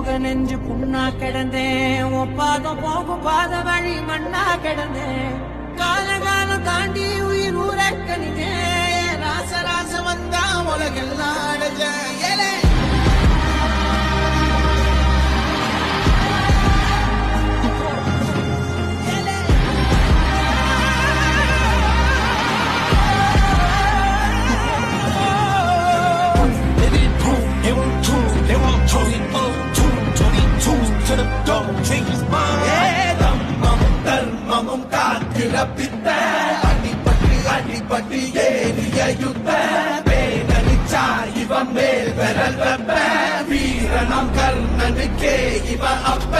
போக நெஞ்சு புண்ணா கிடந்தேன், ஒப்பாதம் போகும் பாத வழி மண்ணா கிடந்தேன். காலகாலம் தாண்டி உயிர் ஊரக்கணிதேன், ராச ராச வந்தா உலகெல்லாம் அடைஞ்சேன். அடிபட்டு ஏறிய யுத்த வேதனிச்சா இவன் மேல் விரல் வெப்ப வீரனம் கர்ணனுக்கே இவ அப்ப